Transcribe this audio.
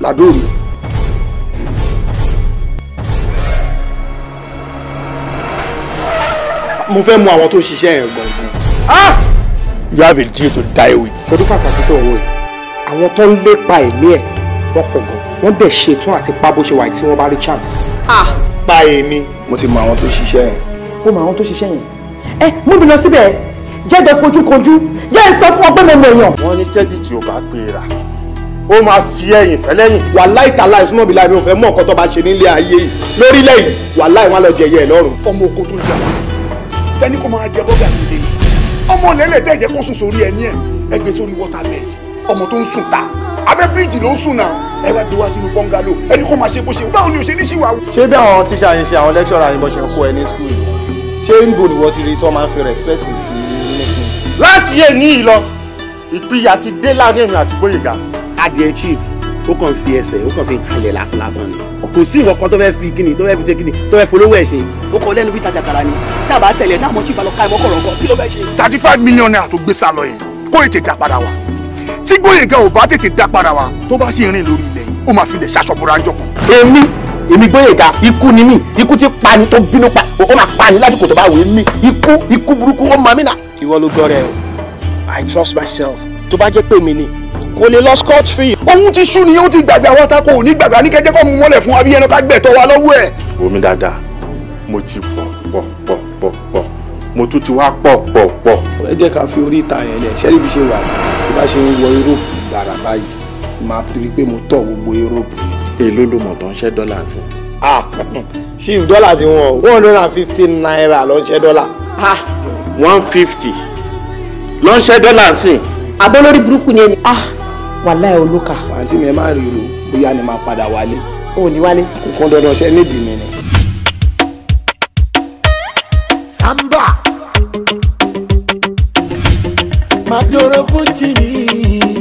làdóòrì. mo fẹ́ mú àwọn tó ṣiṣẹ́ yẹn gbọ̀ngàn. You have a deal to die with. torí pàtàkì tó wọ̀ yìí àwọn tó ń lépa ẹ̀mí ẹ̀ wọ́n pọ̀ gan wọ́n dẹ̀ ṣetán àti pa bó ṣe wà tí wọ́n bá rí chance. pa èmi mo ti mọ àwọn tó ṣiṣẹ́ yẹn. ó mọ àwọn tó ṣiṣẹ́ yẹn. ẹ mú mi lọ síbẹ̀ jẹ́jọ́ fojú kojú jẹ́ ẹ sọ fún ọgbẹ́ mọ́mọ́ èèyàn. wọ́n ní tẹ́jì tí o bá pè ra ó máa fi ẹ̀yìn fẹ́ lẹ́yìn. wàláì tàláì súnmọ́ bí láì mi ò fẹ́ mọ̀ nǹkan tó bá ṣe nílé ayé yìí lórílẹ̀ yìí wàláì wọn lọ jẹyẹ ẹ lọ́rùn. ọmọ oko tó ń jà wá tẹni kó máa jẹ bọ́gà nílé ọmọ lẹ́lẹ̀ tẹ́ jẹ́ kó sùn sórí ẹni ẹ̀ ẹgbẹ́ sórí water bed ọmọ tó ń sùn ta abẹ́ bíríìjì ló ń sùn náà ẹ wá gbé wá sínú bọ́ngálò ẹni kó máa ṣe bó ṣe báwo ni o ṣe ní ṣìwà. ṣé bí àwọn tíṣà yẹn ṣe àwọn lẹ́kṣọ̀rà yẹn bọ́ ṣe ń kó ẹ ní skul ṣé níbo ni wọ́n ti rí tí wọ́n máa ń fi respect sí nìkan. láti yé ní ìlọ ìpínyà ti dé láàrin èmi àti Gbóyèga. adìẹ chief ó kàn fi ẹsẹ̀ ó kàn fi halẹ̀ lásán ni kò sí nǹkan tó fẹ́ fi kíni tó fẹ́ fi ṣe kíni tó fẹ́ folówó ẹ̀ ṣe. ó kọ lẹ́nu bí tajà kara ni tí a bá tẹ̀lé táwọn chief lọ ká ẹ̀mọ́ kọ̀ọ̀kan kí ló fẹ́ ṣe. 35 million naira tó gbé sá lọ yẹn kó ètè dá padà wá tí Gbóyèga ò bá tètè dá padà wá tó bá ṣe rìn lórí ilẹ̀ yìí ó máa fi lẹ̀ ṣaṣọ́bùrà ń jọkàn. èmi Gbóyèga ikú ni mí ikú ti pa ni tó bínú pa ó máa pa ni lásìkò tó bá wù mí ikú burúkú ó máa mí nà. ìwọ ló gbọ́ rẹ o I trust myself tó bá jẹ́ pé mi ni kò lè lọ scot free. ohun ti sú ni ó ti gbàgbé àwọn tako ò ní gbàgbá ní kẹjẹ kó mú mọ́lẹ̀ fún wa bí ẹnu ká gbẹ̀tọ̀ wa lọ́wọ́ ẹ̀. omi dáadáa mo ti pọ̀ mo tún ti wá pọ̀. ẹ jẹ́ ká fi orí ìta yẹn lẹ̀ ṣẹ́rí bí ṣe wà bí bá ṣe ń wọ Europe gbàrà báyìí máa rí pé mo tọ̀ gbogbo Europe. èló ló mọ̀ tó ń ṣẹ́ dọ́là sí. chief dọ́là ti wọ̀n 150 naira ló ń ṣẹ́ dọ́là. 150 ló ń ṣẹ́ dọ́là sí. abọ́lórí burúkú ni ẹni. wàláhì olúkà. àǹtí mi ẹ má rí ro bóyá ni máa padà wálé. ò ní wálé. kò kán dandan ṣe nídìí mi ni. Samba Maduro Puccini